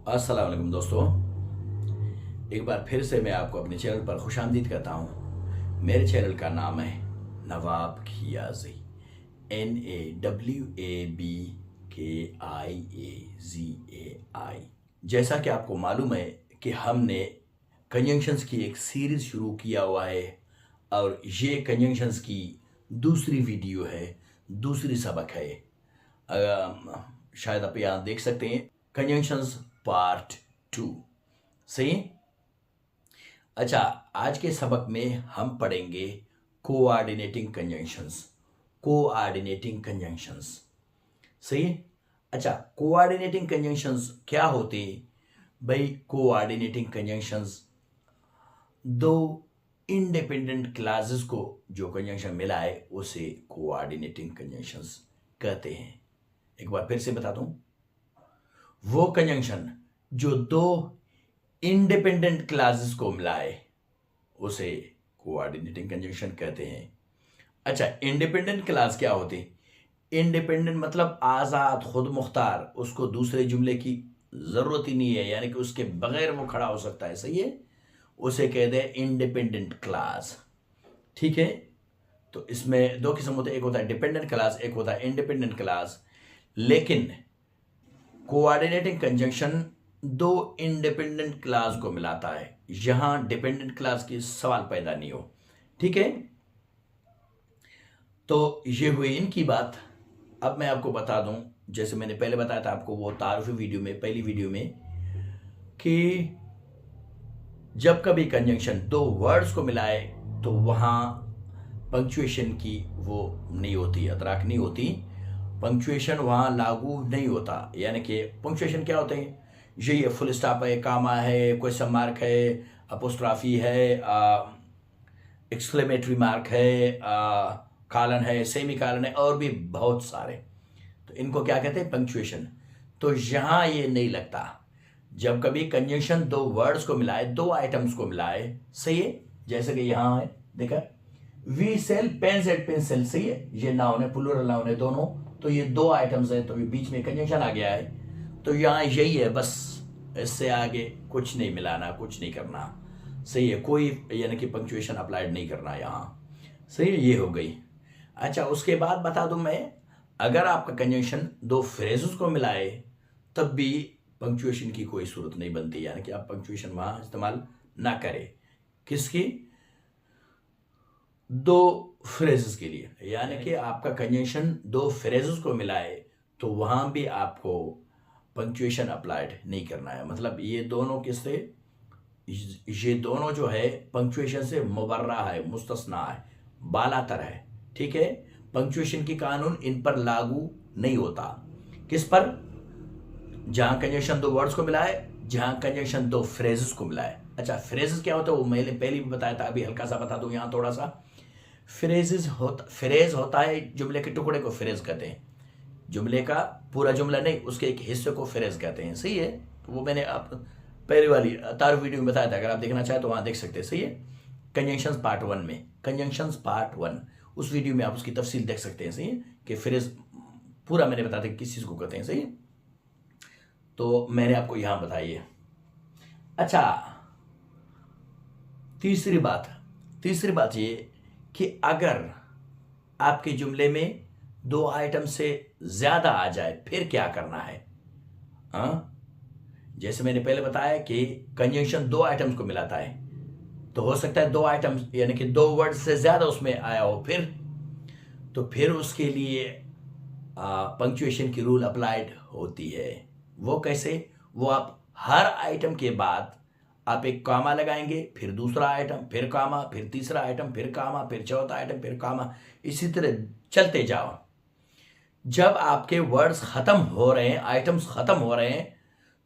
अस्सलाम वालेकुम दोस्तों। एक बार फिर से मैं आपको अपने चैनल पर खुशामदीद कहता हूँ। मेरे चैनल का नाम है नवाब खियाजी, NAWABKIAZAI। जैसा कि आपको मालूम है कि हमने कंजंक्शंस की एक सीरीज़ शुरू किया हुआ है और ये कंजंक्शंस की दूसरी वीडियो है, दूसरी सबक है। शायद आप यहाँ देख सकते हैं, कंजंक्शंस पार्ट 2। सही। अच्छा, आज के सबक में हम पढ़ेंगे कोऑर्डिनेटिंग कंजंक्शंस। Coordinating conjunctions. सही। अच्छा, कोऑर्डिनेटिंग कंजंक्शंस क्या होते भाई? कोऑर्डिनेटिंग कंजंक्शंस दो इंडिपेंडेंट क्लासेस को जो कंजंक्शन मिला है उसे कोऑर्डिनेटिंग कंजंक्शंस कहते हैं। एक बार फिर से बता दूं, वो कंजंक्शन जो दो इंडिपेंडेंट क्लासेस को मिलाए उसे कोऑर्डिनेटिंग कंजंक्शन कहते हैं। अच्छा, इंडिपेंडेंट क्लास क्या होती? इंडिपेंडेंट मतलब आज़ाद, खुद मुख्तार, उसको दूसरे जुमले की ज़रूरत ही नहीं है, यानी कि उसके बगैर वो खड़ा हो सकता है। सही है, उसे कहते हैं इंडिपेंडेंट क्लास। ठीक है, तो इसमें दो किस्म होते हैं, एक होता है डिपेंडेंट क्लास, एक होता है इंडिपेंडेंट क्लास। लेकिन कोऑर्डिनेटिंग कंजंक्शन दो इंडिपेंडेंट क्लास को मिलाता है, यहां डिपेंडेंट क्लास की सवाल पैदा नहीं हो। ठीक है, तो ये हुई इनकी बात। अब मैं आपको बता दूं, जैसे मैंने पहले बताया था आपको वो तारुफी वीडियो में, पहली वीडियो में, कि जब कभी कंजंक्शन दो वर्ड्स को मिलाए तो वहां पंक्चुएशन की वो नहीं होती, अदराक नहीं होती, पंक्चुएशन वहां लागू नहीं होता। यानी कि पंक्चुएशन क्या होते हैं? यही है, फुल स्टॉप है, कामा है, क्वेश्चन मार्क है, अपोस्ट्राफी है, एक्सक्लेमेटरी मार्क है, कॉलन है, सेमी कॉलन है, और भी बहुत सारे। तो इनको क्या कहते हैं? पंक्चुएशन। तो यहां ये नहीं लगता। जब कभी कंजंक्शन दो वर्ड्स को मिलाए, दो आइटम्स को मिलाए, सही है, जैसे कि यहां है, देखा, we sell pens and pencil. सही है, ये नाउन है, प्लूरल नाउन है दोनों, तो ये दो आइटम्स है, तो ये बीच में कंजंक्शन आ गया है। तो यहां यही है, बस इससे आगे कुछ नहीं मिलाना, कुछ नहीं करना। सही है, कोई यानी कि पंक्चुएशन अप्लाइड नहीं करना यहाँ। सही है, ये हो गई। अच्छा, उसके बाद बता दूं मैं, अगर आपका कंजंक्शन दो फ्रेजेस को मिलाए तब भी पंक्चुएशन की कोई सूरत नहीं बनती, यानी कि आप पंक्चुएशन वहां इस्तेमाल ना करें। किसकी? दो फ्रेजेस के लिए। यानी कि आपका कंजंक्शन दो फ्रेजेस को मिलाए तो वहां भी आपको पंक्चुएशन अप्लाइड नहीं करना है। मतलब ये दोनों किससे? ये दोनों जो है पंक्चुएशन से मुबर्रा है, मुस्तस्ना है, बालातर है। ठीक है, पंक्चुएशन की कानून इन पर लागू नहीं होता। किस पर? जहां कंजंक्शन दो वर्ड्स को मिलाए, जहां कंजंक्शन दो फ्रेजेस को मिलाए। अच्छा, फ्रेजेस क्या होता है वो मैंने पहले भी बताया था, अभी हल्का सा बता दूं यहां थोड़ा सा। फ्रेज होता है जुमले के टुकड़े को फ्रेज कहते हैं। जुमले का पूरा जुमला नहीं, उसके एक हिस्से को फ्रेज कहते हैं। सही है, तो वो मैंने आप पहले वाली तारुफ वीडियो में बताया था, अगर आप देखना चाहें तो वहां देख सकते हैं। सही है, कंजंक्शंस पार्ट 1 में, कंजंक्शंस पार्ट 1, उस वीडियो में आप उसकी तफसील देख सकते हैं। सही है, कि फ्रेज पूरा मैंने बताया था किस चीज को कहते हैं। सही है, तो मैंने आपको यहां बताई है। अच्छा, तीसरी बात ये कि अगर आपके जुमले में दो आइटम से ज्यादा आ जाए फिर क्या करना है? हाँ, जैसे मैंने पहले बताया कि कंजंक्शन दो आइटम्स को मिलाता है, तो हो सकता है दो आइटम्स यानी कि दो वर्ड से ज्यादा उसमें आया हो, फिर उसके लिए पंक्चुएशन की रूल अप्लाइड होती है। वो कैसे? वो आप हर आइटम के बाद आप एक कामा लगाएंगे, फिर दूसरा आइटम, फिर कामा, फिर तीसरा आइटम, फिर कामा, फिर चौथा आइटम, फिर कामा, इसी तरह चलते जाओ। जब आपके वर्ड्स खत्म हो रहे हैं, आइटम्स खत्म हो रहे हैं,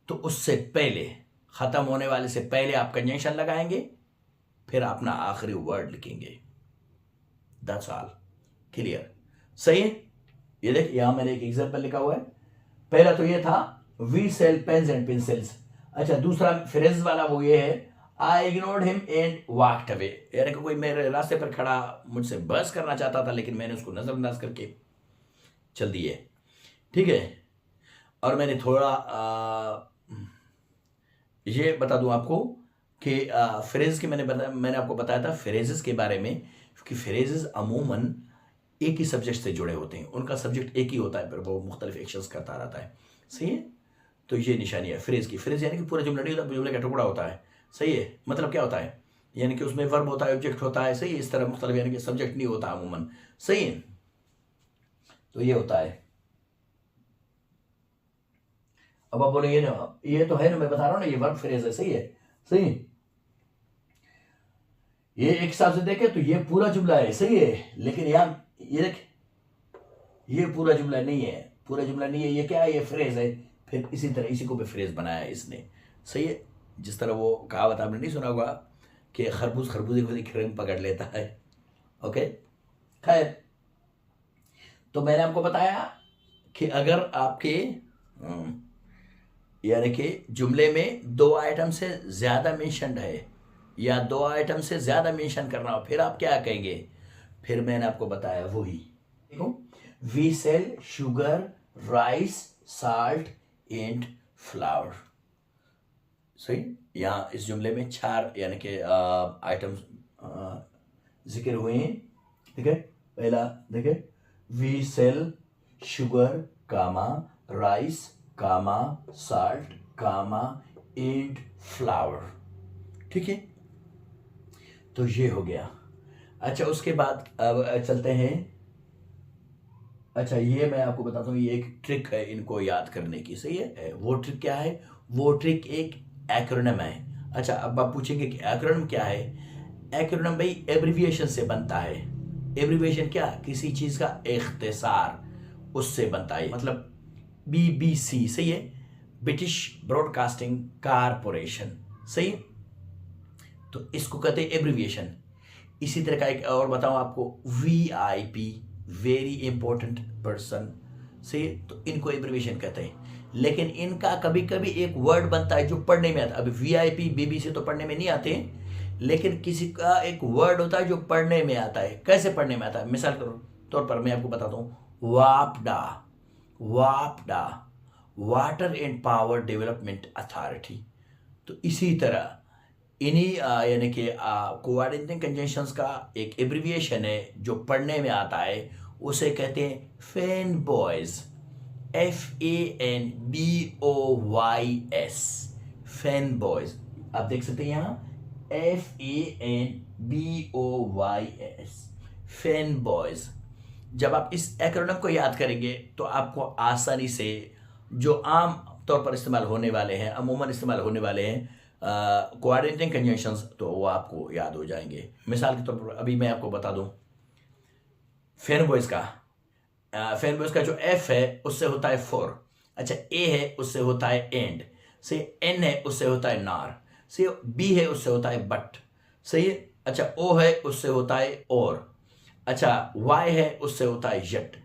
तो उससे पहले, खत्म होने वाले से पहले आप कंजंक्शन लगाएंगे, फिर अपना आखिरी वर्ड लिखेंगे। That's all. क्लियर? सही है, ये देख, यहां मैंने एक एग्जांपल लिखा हुआ है। पहला तो ये था, we sell pens and pencils. अच्छा, दूसरा फ्रेज वाला वो ये है, I ignored him and walked away. यानी कि कोई मेरे रास्ते पर खड़ा मुझसे बहस करना चाहता था, लेकिन मैंने उसको नजरअंदाज करके चल दिए। ठीक है, और मैंने थोड़ा ये बता दूं आपको कि फ्रेज के मैंने आपको बताया था फ्रेजेस के बारे में, क्योंकि फ्रेजेस अमूमन एक ही सब्जेक्ट से जुड़े होते हैं, उनका सब्जेक्ट एक ही होता है, पर वो मुख्तलिफ एक्शंस करता रहता है। सही है, तो ये निशानी है फ्रेज की। फ्रेज यानी कि पूरा जुमला नहीं होता, जुमले का टुकड़ा होता है। सही है, मतलब क्या होता है, यानी कि उसमें वर्ब होता है, ऑब्जेक्ट होता है। सही है, इस तरह मुख्तलिफ, यानी कि सब्जेक्ट नहीं होता अमूमन। सही है, तो ये होता है। अब आप बोले ये तो है ना, मैं बता रहा हूँ ना, ये वर्ब फ्रेज है। सही है, सही है। ये एक हिसाब से देखे तो ये पूरा जुमला है। सही है, लेकिन यार ये देख, ये पूरा जुमला नहीं है, पूरा जुमला नहीं है, ये क्या है, ये फ्रेज है। फिर इसी तरह इसी को भी फ्रेज बनाया है इसने। सही है, जिस तरह वो कहावत आपने नहीं सुना होगा कि खरबूज खरबूजे को देख रंग पकड़ लेता है। ओके, खैर, तो मैंने आपको बताया कि अगर आपके यानी कि जुमले में दो आइटम से ज्यादा मेंशन्ड है, या दो आइटम से ज्यादा मेंशन करना हो, फिर आप क्या कहेंगे? फिर मैंने आपको बताया वही, देखो, we sell sugar, rice, salt and flour. सही, यहाँ इस जुमले में चार यानी कि आइटम जिक्र हुए हैं। ठीक है, पहला देखे, we sell sugar comma rice comma salt comma and flour. ठीक है, तो ये हो गया। अच्छा, उसके बाद अब चलते हैं। अच्छा, ये मैं आपको बताता हूँ, ये एक ट्रिक है इनको याद करने की। सही है, वो ट्रिक क्या है? वो ट्रिक एक एक्रोनिम है। अच्छा, अब आप पूछेंगे कि एक्रोनिम क्या है? एक्रोनिम भाई एब्रिविएशन से बनता है। एब्रिविएशन क्या? किसी चीज का इख्तिसार, उससे बनता है। मतलब BBC। सही है, ब्रिटिश ब्रॉडकास्टिंग कारपोरेशन। सही है, तो इसको कहते हैं एब्रिविएशन। इसी तरह का एक और बताऊं आपको, VIP, वेरी इंपॉर्टेंट पर्सन। से तो इनको एब्रिविएशन कहते हैं। लेकिन इनका कभी कभी एक वर्ड बनता है जो पढ़ने में आता है। अभी VIP BBC तो पढ़ने में नहीं आते, लेकिन किसी का एक वर्ड होता है जो पढ़ने में आता है। कैसे पढ़ने में आता है? मिसाल के तौर पर मैं आपको बताता हूं, वापडा। वापडा, water and power development authority. तो इसी तरह इन्हीं यानी कि कोऑर्डिनेटिंग कंजंक्शंस का एक एब्रिविएशन है जो पढ़ने में आता है, उसे कहते हैं fan boys. FANBOYS, fan boys. आप देख सकते हैं यहाँ FANBOYS, फैन बॉयज। जब आप इस एक्रोनिम को याद करेंगे तो आपको आसानी से जो आम तौर पर इस्तेमाल होने वाले हैं, अमूमन इस्तेमाल होने वाले हैं कोऑर्डिनेटिंग कंजंक्शंस, तो वो आपको याद हो जाएंगे। मिसाल के तौर पर अभी मैं आपको बता दूं, फैन बॉयज का जो F है उससे होता है फॉर। अच्छा, A है उससे होता है एंड। से N है उससे होता है नार। से B है उससे होता है बट। सही है। अच्छा, O है उससे होता है और। अच्छा, Y है उससे होता है यट।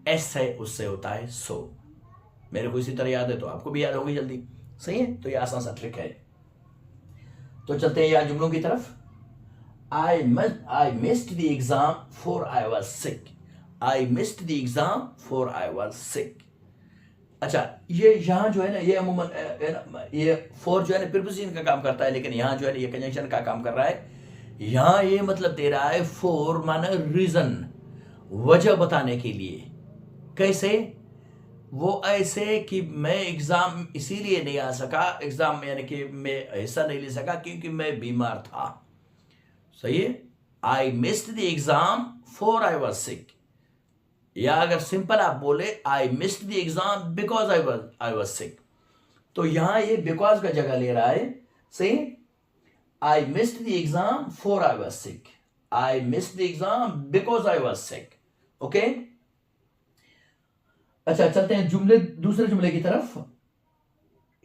S है उससे होता है सो। मेरे को इसी तरह याद है तो आपको भी याद होगी जल्दी। सही है, तो ये आसान सा ट्रिक है। तो चलते हैं यार जुमलों की तरफ। I missed the exam for I was sick. I missed the exam for I was sick. अच्छा, ये यहाँ जो है ना, ये अमूमन ये फॉर जो है ना प्रीपोजिशन का काम करता है, लेकिन यहाँ जो है ना ये कंजंक्शन का काम कर रहा है। यहाँ ये मतलब दे रहा है फॉर माना रीजन, वजह बताने के लिए। कैसे? वो ऐसे कि मैं एग्जाम इसीलिए नहीं आ सका, एग्जाम यानी कि मैं हिस्सा नहीं ले सका क्योंकि मैं बीमार था। सही है, I missed the exam for I was sick. या अगर सिंपल आप बोले, I missed the exam because I was sick, तो यहां ये बिकॉज का जगह ले रहा है। सही, I missed the exam for I was sick, I missed the exam because I was sick. Okay, अच्छा चलते हैं दूसरे जुमले की तरफ।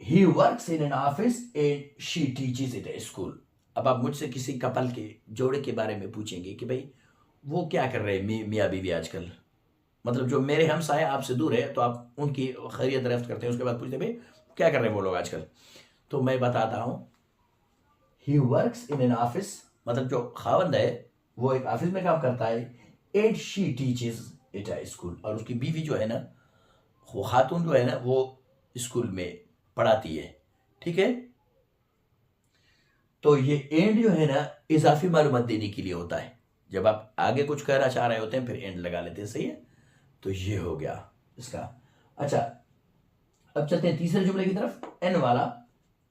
He works in an office and she teaches it A school. अब आप मुझसे किसी कपल के जोड़े के बारे में पूछेंगे कि भाई वो क्या कर रहे हैं मियाँ बीवी आजकल, मतलब जो मेरे हमसाए आपसे दूर है तो आप उनकी खैरियत दरियाफ्त करते हैं, उसके बाद पूछते हैं भाई क्या कर रहे हैं वो लोग आजकल। तो मैं बताता हूँ, he works in an office, मतलब जो खावंद है वो एक ऑफिस में काम करता है, and she teaches it A school, और उसकी बीवी जो है ना, वो खातून जो है ना, वो स्कूल में पढ़ाती है। ठीक है, तो ये एंड जो है ना इजाफी मालूमात देने के लिए होता है, जब आप आगे कुछ कहना चाह रहे होते हैं फिर एंड लगा लेते हैं, सही है। तो ये हो गया इसका। अच्छा, अब चलते हैं तीसरे जुमले की तरफ, एन वाला।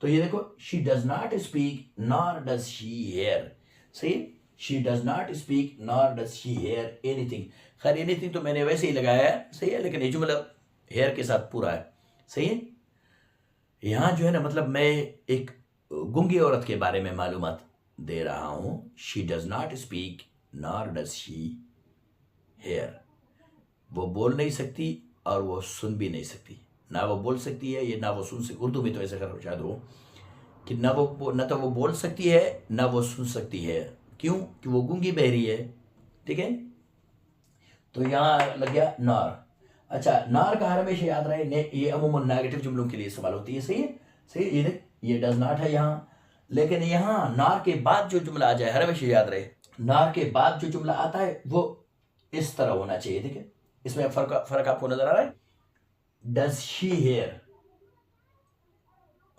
तो ये देखो, she does not speak nor does she hear, सही। She does not speak nor does she hear anything. खैर एनीथिंग तो मैंने वैसे ही लगाया है, सही है, लेकिन ये जुमला हेयर के साथ पूरा है, सही है। यहाँ जो है ना, मतलब मैं एक गूंगी औरत के बारे में मालूमात दे रहा हूं। She does not speak nor does she hear, वो बोल नहीं सकती और वो सुन भी नहीं सकती। ना वो बोल सकती है, ये ना वो सुन सकती। उर्दू में तो ऐसा कर शायद हो कि ना तो वो बोल सकती है ना वो सुन सकती है। क्यों? कि वो गूंगी बहरी है, ठीक है। तो यहाँ लग गया नार। अच्छा, नार का हर हमेशा याद रहे, ये अमूमन नेगेटिव जुमलों के लिए इस्तेमाल होती है, सही है। सही, ये डज नॉट है यहाँ, लेकिन यहाँ नार के बाद जो जुमला आ जाए हर हमेशा याद रहे, नार के बाद जो जुमला आता है वो इस तरह होना चाहिए, ठीक है। इसमें फर्क आपको नजर आ रहा है। डज शी हेयर,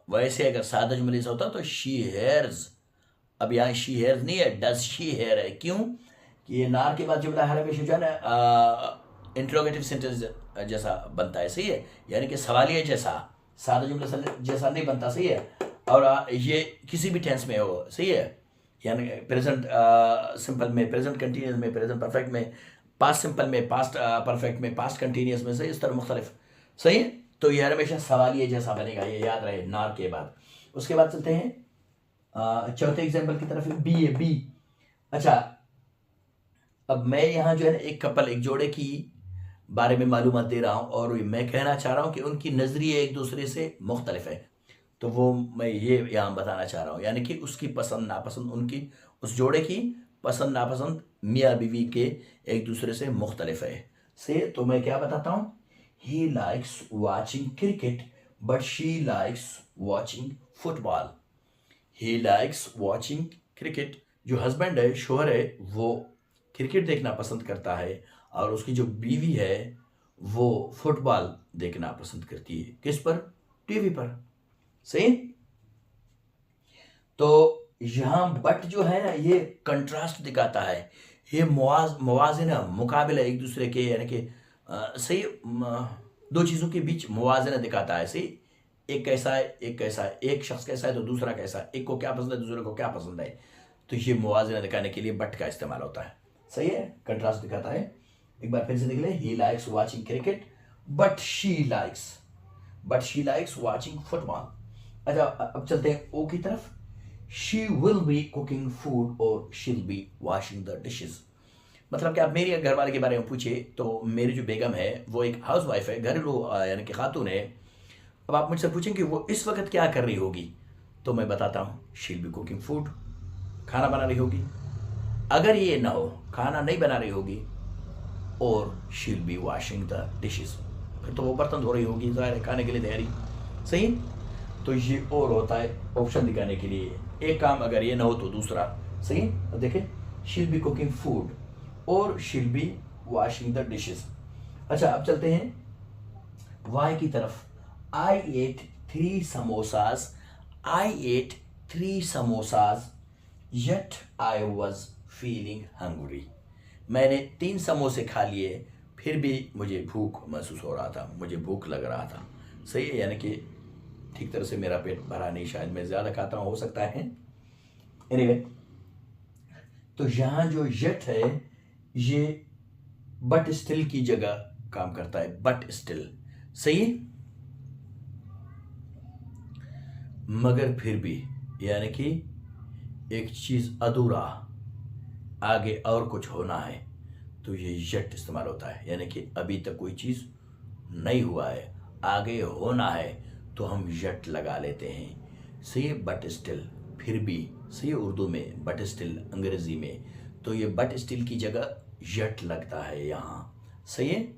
वैसे अगर सादा जुमले से होता तो शी हेयर्स, अब यहाँ शी हेयर्स नहीं है, डज शी हेयर है। क्यों? कि ये नार के बाद जुमला हर हमेशा जो है ना इंट्रोगेटिव सेंटेंस जैसा बनता है, सही है, यानी कि सवालिया जैसा, सादा जुमला जैसा नहीं बनता, सही है। और ये किसी भी टेंस में हो, सही है, यानी प्रेजेंट सिंपल में, प्रेजेंट कंटिन्यूस में, प्रेजेंट परफेक्ट में, पास्ट सिंपल में, पास्ट परफेक्ट में, पास्ट कंटिन्यूस में, सही, इस तरह मुख्तलिफ, सही है। तो ये हमेशा सवालिया जैसा बनेगा, ये याद रहे नार के बाद। उसके बाद चलते हैं चौथे एग्जाम्पल की तरफ, बी है, बी। अच्छा, अब मैं यहाँ जो है ना एक कपल, एक जोड़े की बारे में मालूमात दे रहा हूँ और मैं कहना चाह रहा हूँ कि उनकी नज़रिए एक दूसरे से मुख्तलिफ है। तो वो मैं ये यहाँ बताना चाह रहा हूँ, यानी कि उसकी पसंद नापसंद, उनकी उस जोड़े की पसंद नापसंद मियाँ बीवी के एक दूसरे से मुख्तलिफ है, से। तो मैं क्या बताता हूँ, he likes watching cricket but she likes watching football. He likes watching cricket, जो हस्बैंड है, शोहर है, वो क्रिकेट देखना पसंद करता है और उसकी जो बीवी है वो फुटबॉल देखना पसंद करती है। किस पर? टीवी पर, सही। तो यहाँ बट जो है ना ये कंट्रास्ट दिखाता है, ये मुवाजना, मुकाबला एक दूसरे के, यानी कि सही, दो चीज़ों के बीच मुवाजना दिखाता है, सही। एक कैसा है, एक कैसा है, एक शख्स कैसा है तो दूसरा कैसा है, एक को क्या पसंद है दूसरे को क्या पसंद है। तो ये मुवाजना दिखाने के लिए बट का इस्तेमाल होता है, सही है, कंट्रास्ट दिखाता है। एक बार फिर से देख ले, he likes watching cricket but she likes watching football. अच्छा, अब चलते हैं ओ की तरफ। She will be cooking food और she'll be washing the dishes. मतलब कि आप मेरी घर वाले के बारे में पूछे तो मेरी जो बेगम है वो एक हाउस वाइफ है, घरेलू यानी कि खातून है। अब आप मुझसे पूछें कि वो इस वक्त क्या कर रही होगी, तो मैं बताता हूँ, शील बी कुकिंग फूड, खाना बना रही होगी। अगर ये ना हो, खाना नहीं बना रही होगी, और she'll be washing the dishes, फिर तो वो बर्तन धो रही होगी, ज़ाहिर है, खाने के लिए तैयारी, सही। तो ये और होता है ऑप्शन दिखाने के लिए, एक काम अगर ये ना हो तो दूसरा, सही। तो देखें, शील बी कुकिंग फूड और she'll be washing the dishes. अच्छा, अब चलते हैं वाई की तरफ। I ate 3 samosas, yet I was feeling hungry. मैंने 3 समोसे खा लिए फिर भी मुझे भूख महसूस हो रहा था, मुझे भूख लग रहा था, सही है, यानी कि ठीक तरह से मेरा पेट भरा नहीं, शायद मैं ज़्यादा खाता हूँ, हो सकता है। एनीवे, तो यहाँ जो येट है ये बट स्टिल की जगह काम करता है, बट स्टिल, सही। मगर फिर भी, यानी कि एक चीज़ अधूरा, आगे और कुछ होना है, तो ये येट इस्तेमाल होता है, यानी कि अभी तक कोई चीज़ नहीं हुआ है, आगे होना है, तो हम येट लगा लेते हैं, सही। बट स्टिल, फिर भी, सही, उर्दू में, बट स्टिल अंग्रेजी में, तो ये बट स्टिल की जगह येट लगता है यहाँ, सही है।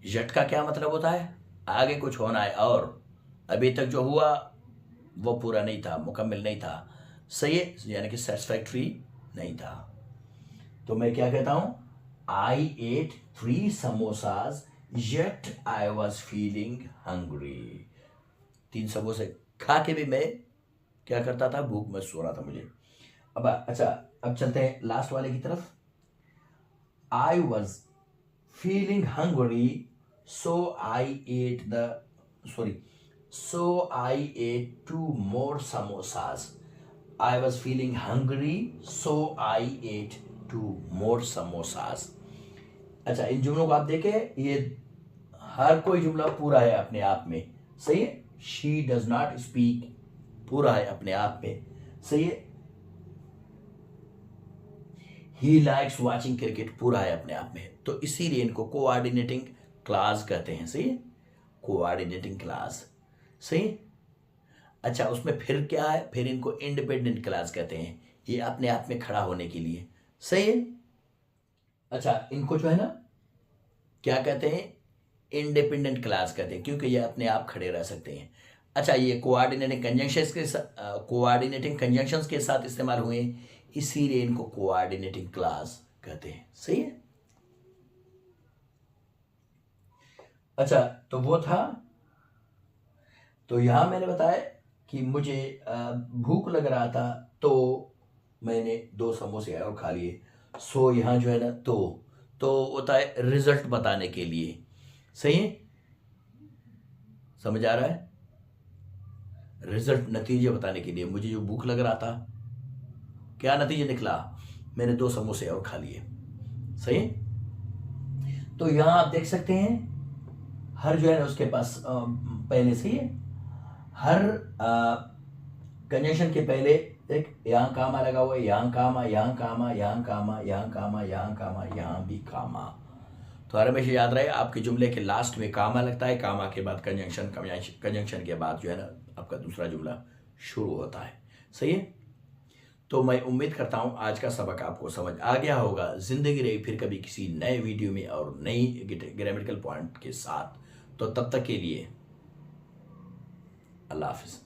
येट का क्या मतलब होता है? आगे कुछ होना है और अभी तक जो हुआ वो पूरा नहीं था, मुकम्मल नहीं था, सही है, यानी कि सेटिस्फैक्ट्री नहीं था। तो मैं क्या कहता हूं, I ate 3 samosas yet I was feeling hungry. 3 समोसे खा के भी मैं क्या करता था, भूख महसूस हो रहा था मुझे। अब अच्छा, अब चलते हैं लास्ट वाले की तरफ। I was feeling hungry so I ate the sorry so I ate 2 more samosas। I was feeling hungry so I ate 2 more samosas। अच्छा, इन जुमलों को आप देखें, ये हर कोई जुमला पूरा है अपने आप में, सही है। शी डज नॉट स्पीक पूरा है अपने आप में, सही है। ही लाइक्स वॉचिंग क्रिकेट पूरा है अपने आप में, तो इसीलिए इनको कोऑर्डिनेटिंग क्लास कहते हैं, सही है, कोऑर्डिनेटिंग क्लास, सही। अच्छा, उसमें फिर क्या है, फिर इनको इंडिपेंडेंट क्लास कहते हैं, ये अपने आप में खड़ा होने के लिए, सही है। अच्छा, इनको जो है ना क्या कहते हैं, इंडिपेंडेंट क्लास कहते हैं, क्योंकि ये अपने आप खड़े रह सकते हैं। अच्छा, ये कोऑर्डिनेटिंग कंजंक्शंस के साथ इस्तेमाल हुए, इसीलिए इनको कोऑर्डिनेटिंग क्लास कहते हैं, सही है। अच्छा, तो वो था, तो यहां मैंने बताया कि मुझे भूख लग रहा था, तो मैंने 2 समोसे और खा लिए। सो यहाँ जो है ना, तो होता है रिजल्ट बताने के लिए, सही है, समझ आ रहा है। रिजल्ट, नतीजे बताने के लिए, मुझे जो भूख लग रहा था, क्या नतीजा निकला, मैंने 2 समोसे और खा लिए, सही है। तो यहां आप देख सकते हैं, हर जो है ना उसके पास पहले से ही है, हर कंजंक्शन के पहले एक यहाँ कामा लगा हुआ है, यहाँ कामा, यहाँ कामा, यहाँ कामा, यहाँ कामा, यहाँ कामा, यहाँ भी कामा। तो हर हमेशा याद रहे, आपके जुमले के लास्ट में कामा लगता है, कामा के बाद कंजंक्शन, कंजंक्शन के बाद जो है ना आपका दूसरा जुमला शुरू होता है, सही है। तो मैं उम्मीद करता हूँ आज का सबक आपको समझ आ गया होगा। जिंदगी रही फिर कभी किसी नए वीडियो में और नई ग्रामेटिकल पॉइंट के साथ। तो तब तक के लिए अल्लाह हाफिज़।